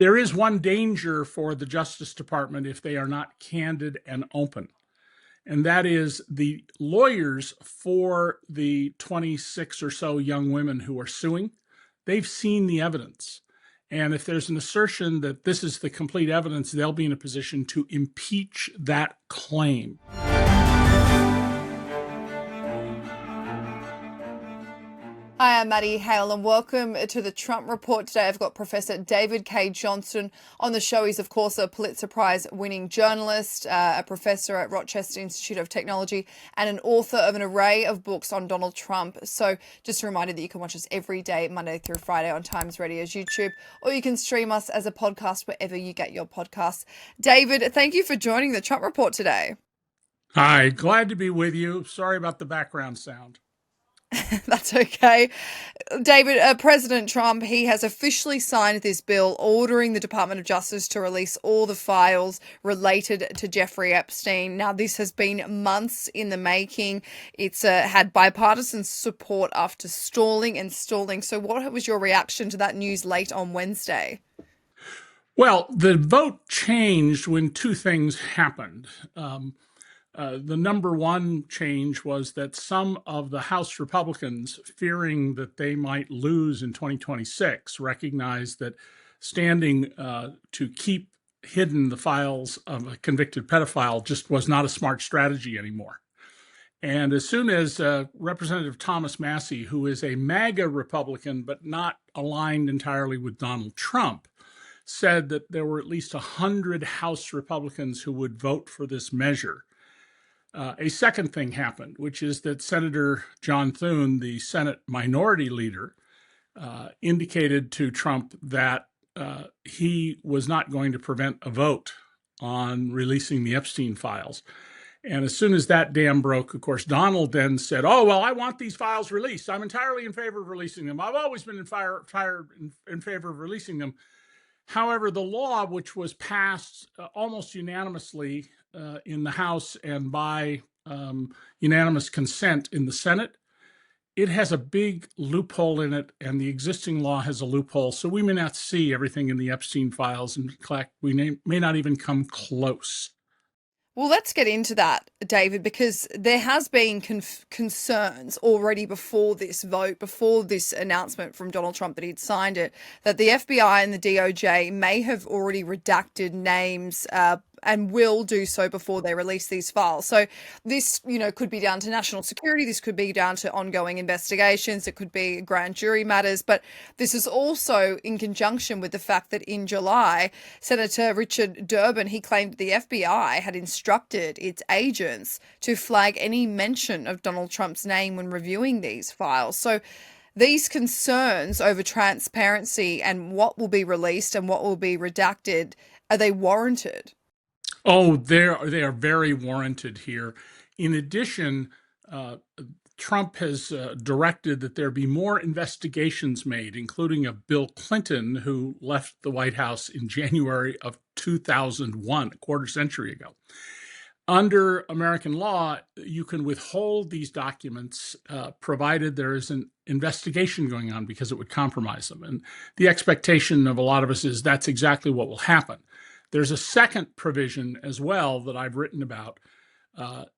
There is one danger for the Justice Department if they are not candid and open, and that is the lawyers for the 26 or so young women who are suing. They've seen the evidence. And if there's an assertion that this is the complete evidence, they'll be in a position to impeach that claim. Hi, I'm Maddie, Hale, and welcome to the Trump Report. Today I've got Professor David Cay Johnston on the show. He's, of course, a Pulitzer Prize-winning journalist, a professor at Rochester Institute of Technology, and an author of an array of books on Donald Trump. So just a reminder that you can watch us every day, Monday through Friday on Times Radio's YouTube, or you can stream us as a podcast wherever you get your podcasts. David, thank you for joining the Trump Report today. Hi, glad to be with you. Sorry about the background sound. That's okay. David, President Trump, he has officially signed this bill ordering the Department of Justice to release all the files related to Jeffrey Epstein. Now, this has been months in the making. It's had bipartisan support after stalling and stalling. So what was your reaction to that news late on Wednesday? Well, the vote changed when two things happened. The number one change was that some of the House Republicans, fearing that they might lose in 2026, recognized that standing to keep hidden the files of a convicted pedophile just was not a smart strategy anymore. And as soon as Representative Thomas Massie, who is a MAGA Republican but not aligned entirely with Donald Trump, said that there were at least 100 House Republicans who would vote for this measure, a second thing happened, which is that Senator John Thune, the Senate minority leader, indicated to Trump that he was not going to prevent a vote on releasing the Epstein files. And as soon as that dam broke, of course, Donald then said, oh, well, I want these files released. I'm entirely in favor of releasing them. I've always been in favor of releasing them. However, the law, which was passed almost unanimously in the House and by unanimous consent in the Senate, it has a big loophole in it, and the existing law has a loophole. So we may not see everything in the Epstein files. In fact, we may not even come close. Well, let's get into that, David, because there has been concerns already before this vote, before this announcement from Donald Trump that he'd signed it, that the FBI and the DOJ may have already redacted names and will do so before they release these files. So this, could be down to national security. This could be down to ongoing investigations. It could be grand jury matters. But this is also in conjunction with the fact that in July, Senator Richard Durbin, he claimed the FBI had instructed its agents to flag any mention of Donald Trump's name when reviewing these files. So these concerns over transparency and what will be released and what will be redacted, are they warranted? Oh, they are very warranted here. In addition, Trump has directed that there be more investigations made, including of Bill Clinton, who left the White House in January of 2001, a quarter century ago. Under American law, you can withhold these documents provided there is an investigation going on because it would compromise them. And the expectation of a lot of us is that's exactly what will happen. There's a second provision as well that I've written about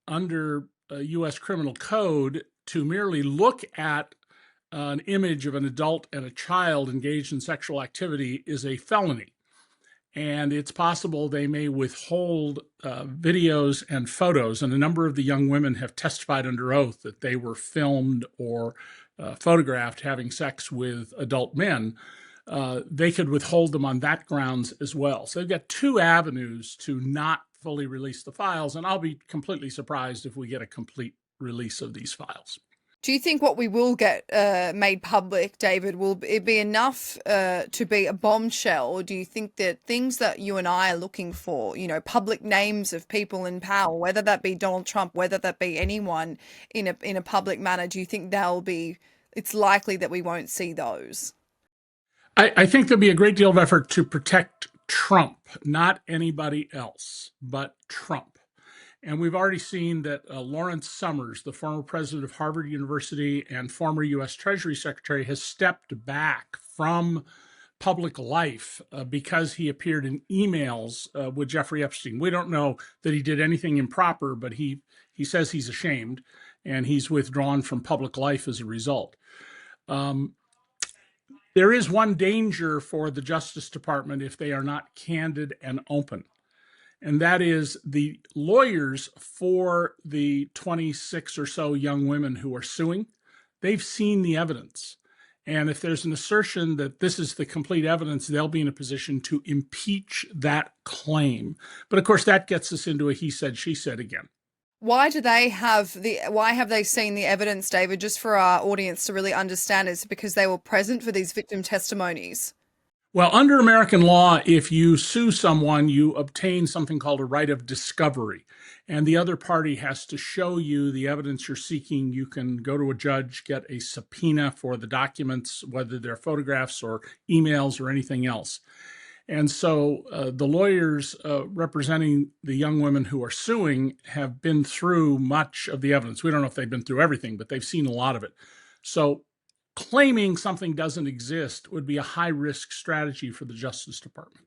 under U.S. Criminal Code. To merely look at an image of an adult and a child engaged in sexual activity is a felony. And it's possible they may withhold videos and photos. And a number of the young women have testified under oath that they were filmed or photographed having sex with adult men. They could withhold them on that grounds as well. So they've got two avenues to not fully release the files, and I'll be completely surprised if we get a complete release of these files. Do you think what we will get made public, David, will it be enough to be a bombshell? Or do you think that things that you and I are looking for, public names of people in power, whether that be Donald Trump, whether that be anyone in a public manner, do you think it's likely that we won't see those? I think there'll be a great deal of effort to protect Trump, not anybody else, but Trump. And we've already seen that Lawrence Summers, the former president of Harvard University and former U.S. Treasury Secretary, has stepped back from public life because he appeared in emails with Jeffrey Epstein. We don't know that he did anything improper, but he says he's ashamed and he's withdrawn from public life as a result. There is one danger for the Justice Department if they are not candid and open, and that is the lawyers for the 26 or so young women who are suing. They've seen the evidence. And if there's an assertion that this is the complete evidence, they'll be in a position to impeach that claim. But of course, that gets us into a he said, she said again. Why have they seen the evidence, David, just for our audience to really understand? Is it because they were present for these victim testimonies? Well, under American law, if you sue someone, you obtain something called a right of discovery, and the other party has to show you the evidence you're seeking. You can go to a judge, get a subpoena for the documents, whether they're photographs or emails or anything else. And so the lawyers representing the young women who are suing have been through much of the evidence. We don't know if they've been through everything, but they've seen a lot of it. So claiming something doesn't exist would be a high-risk strategy for the Justice Department.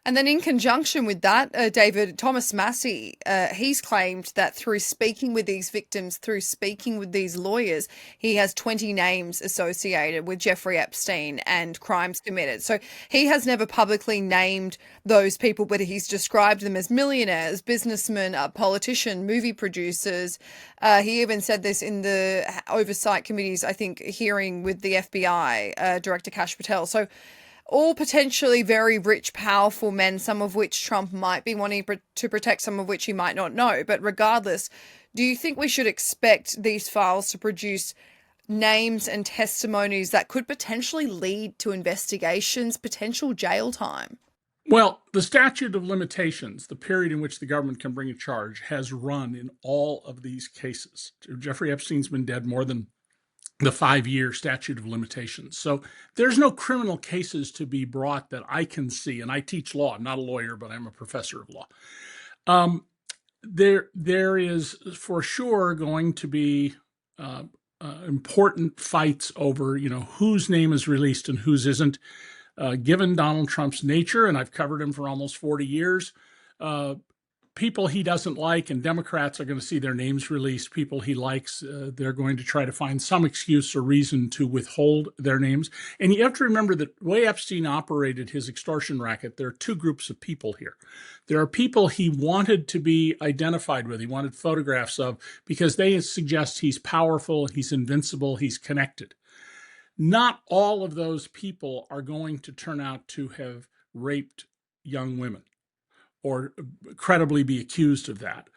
And then in conjunction with that, David, Thomas Massey, he's claimed that through speaking with these victims, through speaking with these lawyers, he has 20 names associated with Jeffrey Epstein and crimes committed. So he has never publicly named those people, but he's described them as millionaires, businessmen, politicians, movie producers. He even said this in the Oversight Committee's, I think, hearing with the FBI, Director Kash Patel. So all potentially very rich, powerful men, some of which Trump might be wanting to protect, some of which he might not know. But regardless, do you think we should expect these files to produce names and testimonies that could potentially lead to investigations, potential jail time? Well, the statute of limitations, the period in which the government can bring a charge, has run in all of these cases. Jeffrey Epstein's been dead more than the 5-year statute of limitations. So there's no criminal cases to be brought that I can see. And I teach law. I'm not a lawyer, but I'm a professor of law. There is for sure going to be important fights over, whose name is released and whose isn't. Given Donald Trump's nature, and I've covered him for almost 40 years, people he doesn't like, and Democrats are going to see their names released. People he likes, they're going to try to find some excuse or reason to withhold their names. And you have to remember that the way Epstein operated his extortion racket, there are two groups of people here. There are people he wanted to be identified with, he wanted photographs of, because they suggest he's powerful, he's invincible, he's connected. Not all of those people are going to turn out to have raped young women or credibly be accused of that.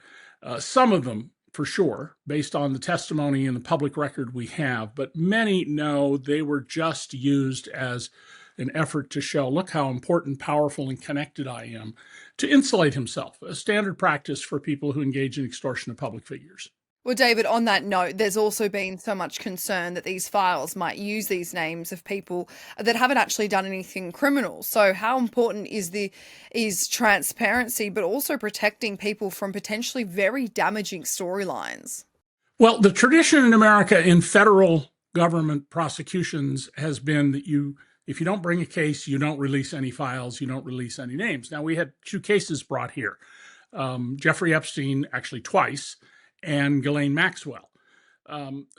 Some of them, for sure, based on the testimony and the public record we have, but many know they were just used as an effort to show, look how important, powerful, and connected I am, to insulate himself, a standard practice for people who engage in extortion of public figures. Well, David, on that note, there's also been so much concern that these files might use these names of people that haven't actually done anything criminal. So how important is transparency, but also protecting people from potentially very damaging storylines? Well, the tradition in America in federal government prosecutions has been that if you don't bring a case, you don't release any files, you don't release any names. Now, we had 2 cases brought here. Jeffrey Epstein, actually twice, and Ghislaine Maxwell.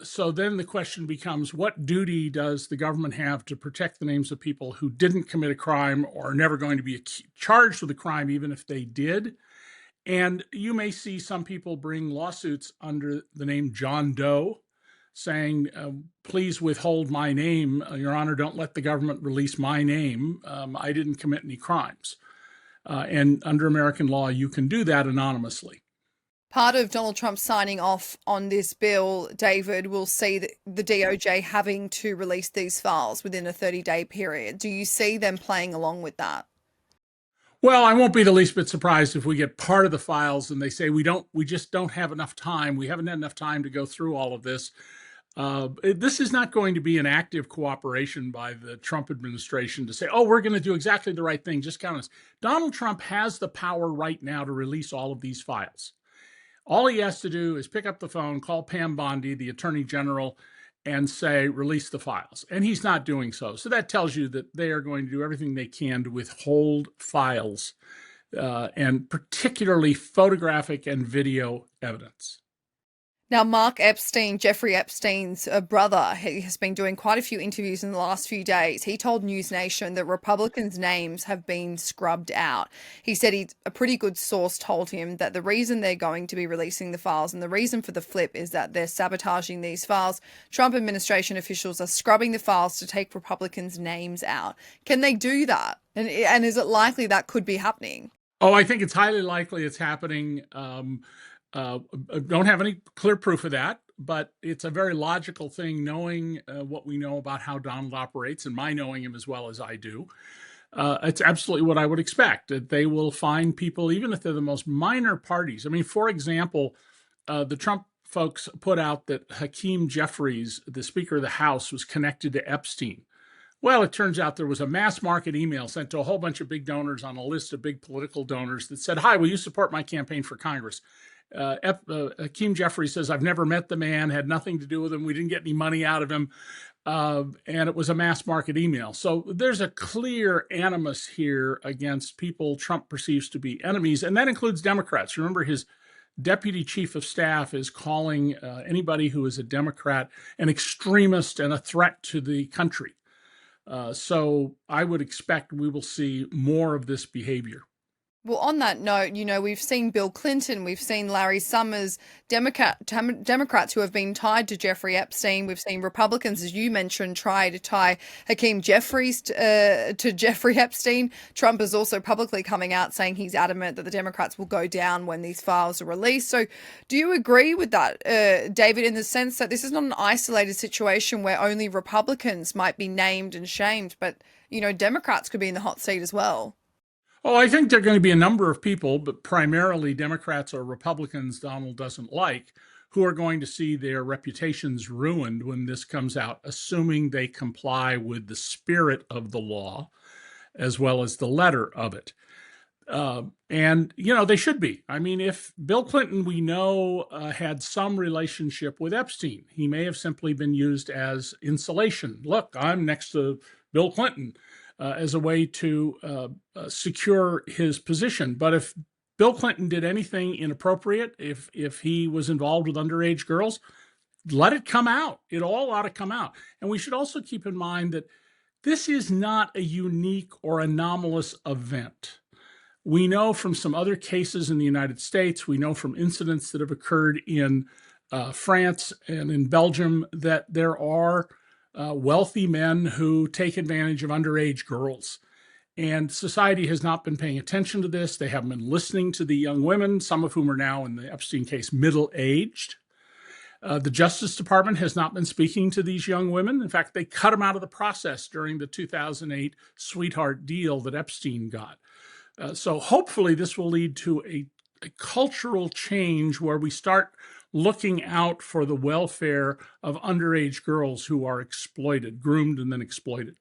So then the question becomes, what duty does the government have to protect the names of people who didn't commit a crime or are never going to be charged with a crime, even if they did? And you may see some people bring lawsuits under the name John Doe, saying, please withhold my name. Your Honor, don't let the government release my name. I didn't commit any crimes. And under American law, you can do that anonymously. Part of Donald Trump signing off on this bill, David, will see the DOJ having to release these files within a 30-day period. Do you see them playing along with that? Well, I won't be the least bit surprised if we get part of the files and they say we just don't have enough time. We haven't had enough time to go through all of this. This is not going to be an active cooperation by the Trump administration to say, oh, we're going to do exactly the right thing. Just count us. Donald Trump has the power right now to release all of these files. All he has to do is pick up the phone, call Pam Bondi, the Attorney General, and say, release the files. And he's not doing so. So that tells you that they are going to do everything they can to withhold files, and particularly photographic and video evidence. Now, Mark Epstein, Jeffrey Epstein's brother, he has been doing quite a few interviews in the last few days. He told News Nation that Republicans' names have been scrubbed out. He said a pretty good source told him that the reason they're going to be releasing the files and the reason for the flip is that they're sabotaging these files. Trump administration officials are scrubbing the files to take Republicans' names out. Can they do that? And is it likely that could be happening? Oh, I think it's highly likely it's happening. Don't have any clear proof of that, but it's a very logical thing knowing what we know about how Donald operates and my knowing him as well as I do. It's absolutely what I would expect, that they will find people, even if they're the most minor parties. I mean, for example, the Trump folks put out that Hakeem Jeffries, the Speaker of the House, was connected to Epstein. Well, it turns out there was a mass market email sent to a whole bunch of big donors on a list of big political donors that said, "Hi, will you support my campaign for Congress?" Hakeem Jeffries says, "I've never met the man, had nothing to do with him. We didn't get any money out of him." And it was a mass market email. So there's a clear animus here against people Trump perceives to be enemies, and that includes Democrats. Remember, his deputy chief of staff is calling anybody who is a Democrat an extremist and a threat to the country. So I would expect we will see more of this behavior. Well, on that note, we've seen Bill Clinton, we've seen Larry Summers, Democrats who have been tied to Jeffrey Epstein. We've seen Republicans, as you mentioned, try to tie Hakeem Jeffries to Jeffrey Epstein. Trump is also publicly coming out saying he's adamant that the Democrats will go down when these files are released. So do you agree with that, David, in the sense that this is not an isolated situation where only Republicans might be named and shamed, but, Democrats could be in the hot seat as well? Oh, I think there are going to be a number of people, but primarily Democrats or Republicans Donald doesn't like, who are going to see their reputations ruined when this comes out, assuming they comply with the spirit of the law as well as the letter of it. And, they should be. I mean, if Bill Clinton, we know, had some relationship with Epstein, he may have simply been used as insulation. Look, I'm next to Bill Clinton. As a way to secure his position. But if Bill Clinton did anything inappropriate, if he was involved with underage girls, let it come out. It all ought to come out. And we should also keep in mind that this is not a unique or anomalous event. We know from some other cases in the United States, we know from incidents that have occurred in France and in Belgium, that there are wealthy men who take advantage of underage girls. And society has not been paying attention to this. They haven't been listening to the young women, some of whom are now, in the Epstein case, middle-aged. The Justice Department has not been speaking to these young women. In fact, they cut them out of the process during the 2008 sweetheart deal that Epstein got. So hopefully this will lead to a cultural change where we start looking out for the welfare of underage girls who are exploited, groomed and then exploited.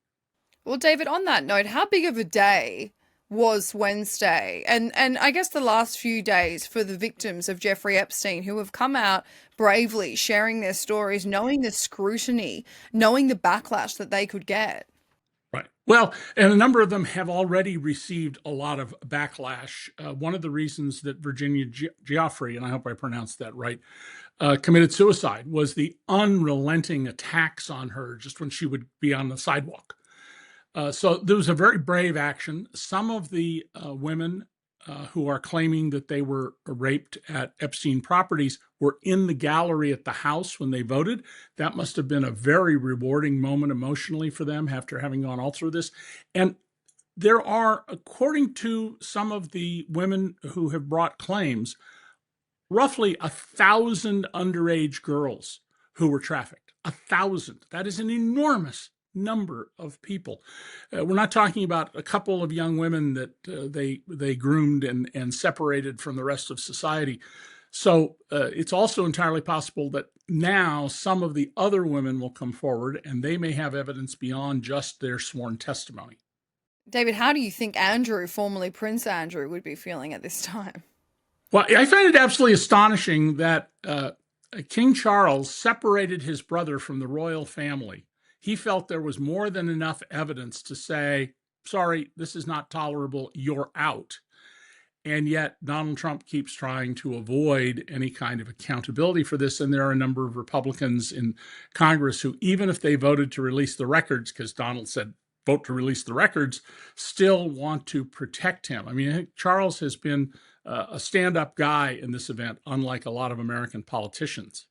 Well, David, on that note, how big of a day was Wednesday and I guess the last few days for the victims of Jeffrey Epstein, who have come out bravely sharing their stories, knowing the scrutiny, knowing the backlash that they could get? Right. Well, and a number of them have already received a lot of backlash. One of the reasons that Virginia Giuffre, and I hope I pronounced that right, committed suicide was the unrelenting attacks on her just when she would be on the sidewalk. So there was a very brave action. Some of the women who are claiming that they were raped at Epstein properties were in the gallery at the house when they voted. That must have been a very rewarding moment emotionally for them after having gone all through this. And there are, according to some of the women who have brought claims, roughly 1,000 underage girls who were trafficked. 1,000. That is an enormous number of people. We're not talking about a couple of young women that they groomed and separated from the rest of society. So it's also entirely possible that now some of the other women will come forward and they may have evidence beyond just their sworn testimony. David, how do you think Andrew, formerly Prince Andrew, would be feeling at this time? Well, I find it absolutely astonishing that King Charles separated his brother from the royal family. He felt there was more than enough evidence to say, sorry, this is not tolerable, you're out. And yet Donald Trump keeps trying to avoid any kind of accountability for this. And there are a number of Republicans in Congress who, even if they voted to release the records, because Donald said, vote to release the records, still want to protect him. I mean, I think Charles has been a stand-up guy in this event, unlike a lot of American politicians.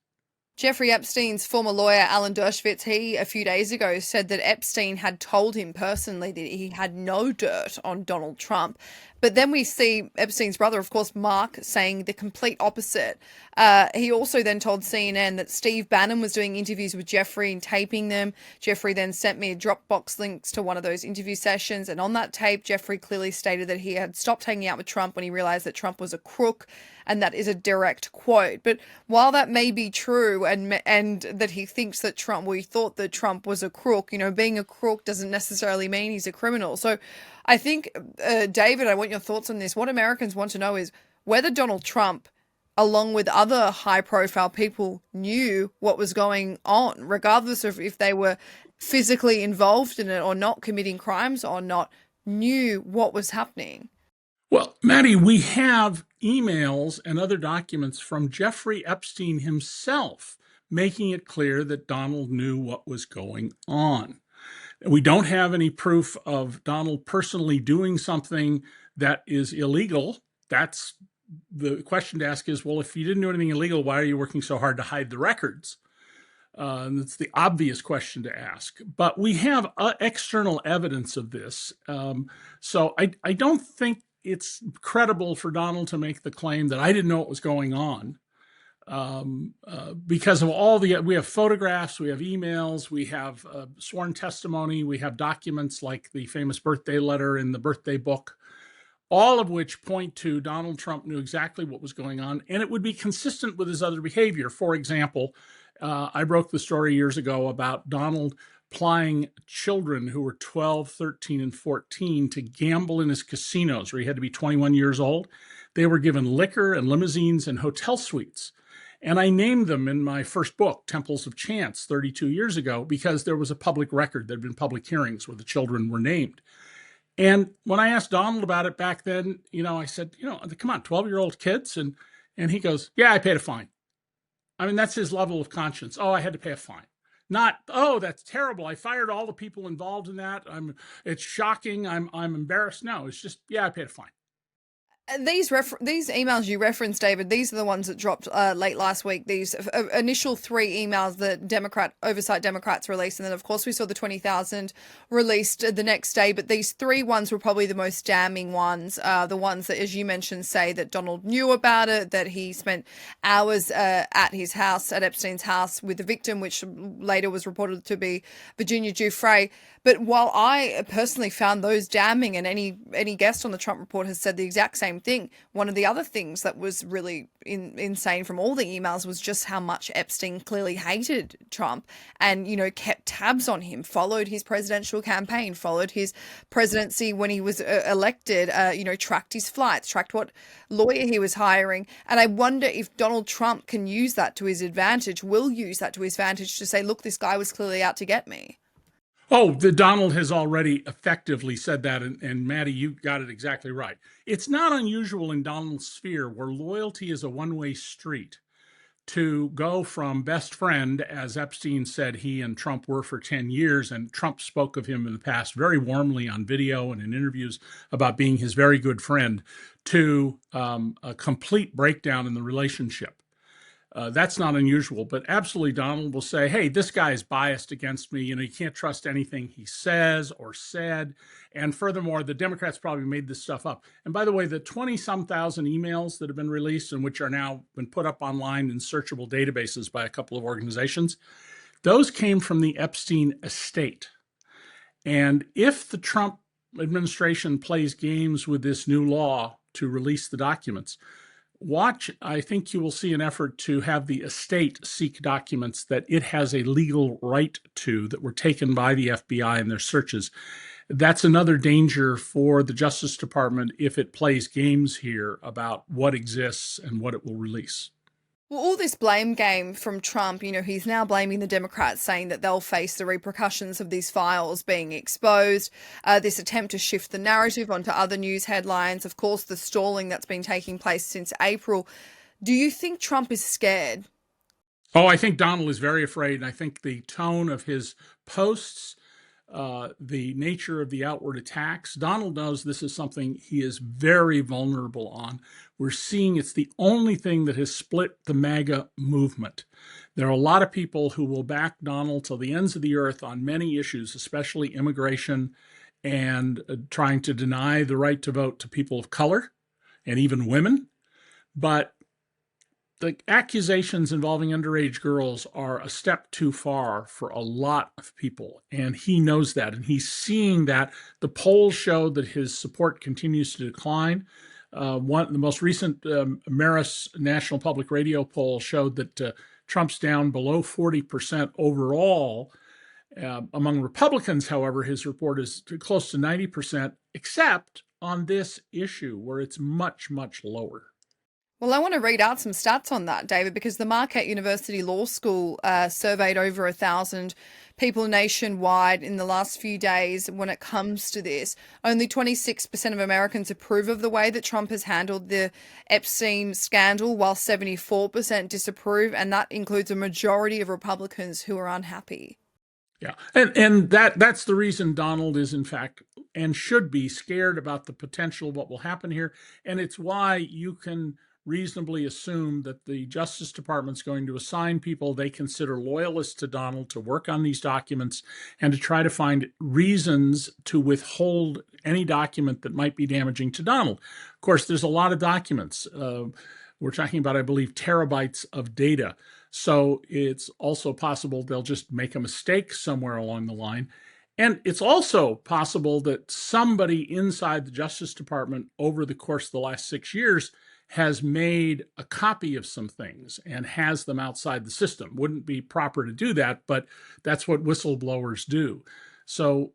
Jeffrey Epstein's former lawyer, Alan Dershowitz, he a few days ago said that Epstein had told him personally that he had no dirt on Donald Trump. But then we see Epstein's brother, of course, Mark, saying the complete opposite. He also then told CNN that Steve Bannon was doing interviews with Jeffrey and taping them. Jeffrey then sent me a Dropbox links to one of those interview sessions. And on that tape, Jeffrey clearly stated that he had stopped hanging out with Trump when he realized that Trump was a crook. And that is a direct quote. But while that may be true and that he thinks that Trump, well, he thought that Trump was a crook, being a crook doesn't necessarily mean he's a criminal. So I think, David, I want your thoughts on this. What Americans want to know is whether Donald Trump, along with other high-profile people, knew what was going on, regardless of if they were physically involved in it or not, committing crimes or not, knew what was happening. Well, Maddie, we have emails and other documents from Jeffrey Epstein himself making it clear that Donald knew what was going on. We don't have any proof of Donald personally doing something that is illegal. That's the question to ask is, well, if you didn't do anything illegal, why are you working so hard to hide the records? And that's the obvious question to ask. But we have external evidence of this. So I don't think it's credible for Donald to make the claim that I didn't know what was going on. Because of we have photographs, we have emails, we have sworn testimony, we have documents like the famous birthday letter in the birthday book, all of which point to Donald Trump knew exactly what was going on, and it would be consistent with his other behavior. For example, I broke the story years ago about Donald plying children who were 12, 13, and 14 to gamble in his casinos where he had to be 21 years old. They were given liquor and limousines and hotel suites. And I named them in my first book, Temples of Chance, 32 years ago, because there was a public record. There had been public hearings where the children were named. And when I asked Donald about it back then, I said, come on, 12-year-old kids? And he goes, yeah, I paid a fine. I mean, that's his level of conscience. Oh, I had to pay a fine. Not, oh, that's terrible. I fired all the people involved in that. It's shocking. I'm embarrassed. No, it's just, yeah, I paid a fine. These emails you referenced, David, these are the ones that dropped late last week. These initial 3 emails that oversight Democrats released, and then of course we saw the 20,000 released the next day. But these 3 ones were probably the most damning ones. The ones that, as you mentioned, say that Donald knew about it, that he spent hours at his house, at Epstein's house, with the victim, which later was reported to be Virginia Giuffre. But while I personally found those damning, and any guest on the Trump Report has said the exact same thing, one of the other things that was really insane from all the emails was just how much Epstein clearly hated Trump and, kept tabs on him, followed his presidential campaign, followed his presidency when he was elected, tracked his flights, tracked what lawyer he was hiring. And I wonder if Donald Trump can use that to his advantage, will use that to his advantage to say, look, this guy was clearly out to get me. Oh, the Donald has already effectively said that, and Maddie, you got it exactly right. It's not unusual in Donald's sphere, where loyalty is a one-way street, to go from best friend, as Epstein said he and Trump were for 10 years, and Trump spoke of him in the past very warmly on video and in interviews about being his very good friend, to a complete breakdown in the relationship. That's not unusual, but absolutely Donald will say, hey, this guy is biased against me. You can't trust anything he says or said. And furthermore, the Democrats probably made this stuff up. And by the way, the 20-some thousand emails that have been released and which are now been put up online in searchable databases by a couple of organizations, those came from the Epstein estate. And if the Trump administration plays games with this new law to release the documents, I think you will see an effort to have the estate seek documents that it has a legal right to, that were taken by the FBI in their searches. That's another danger for the Justice Department if it plays games here about what exists and what it will release. Well, all this blame game from Trump, he's now blaming the Democrats, saying that they'll face the repercussions of these files being exposed. This attempt to shift the narrative onto other news headlines, of course, the stalling that's been taking place since April. Do you think Trump is scared? Oh, I think Donald is very afraid. And I think the tone of his posts, the nature of the outward attacks, Donald knows this is something he is very vulnerable on. We're seeing it's the only thing that has split the MAGA movement. There are a lot of people who will back Donald till the ends of the earth on many issues, especially immigration and trying to deny the right to vote to people of color and even women. But the accusations involving underage girls are a step too far for a lot of people, and he knows that, and he's seeing that. The polls show that his support continues to decline. The most recent Marist National Public Radio poll showed that Trump's down below 40% overall. Among Republicans, however, his support is close to 90%, except on this issue where it's much, much lower. Well, I want to read out some stats on that, David, because the Marquette University Law School surveyed over 1,000 people nationwide in the last few days when it comes to this. Only 26% of Americans approve of the way that Trump has handled the Epstein scandal, while 74% disapprove, and that includes a majority of Republicans who are unhappy. Yeah, and that's the reason Donald is, in fact, and should be scared about the potential of what will happen here. And it's why you can reasonably assume that the Justice Department's going to assign people they consider loyalists to Donald to work on these documents and to try to find reasons to withhold any document that might be damaging to Donald. Of course, there's a lot of documents. We're talking about, I believe, terabytes of data. So it's also possible they'll just make a mistake somewhere along the line. And it's also possible that somebody inside the Justice Department over the course of the last 6 years has made a copy of some things and has them outside the system. Wouldn't be proper to do that, but that's what whistleblowers do. So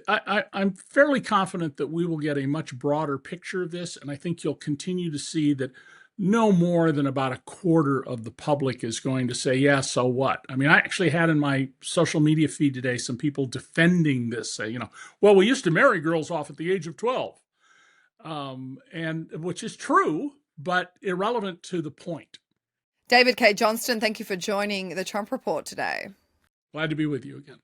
I'm fairly confident that we will get a much broader picture of this, and I think you'll continue to see that no more than about a quarter of the public is going to say, yeah, so what? I mean, I actually had in my social media feed today some people defending this, say, well, we used to marry girls off at the age of 12. And which is true, but irrelevant to the point. David Cay Johnston, thank you for joining the Trump Report today. Glad to be with you again.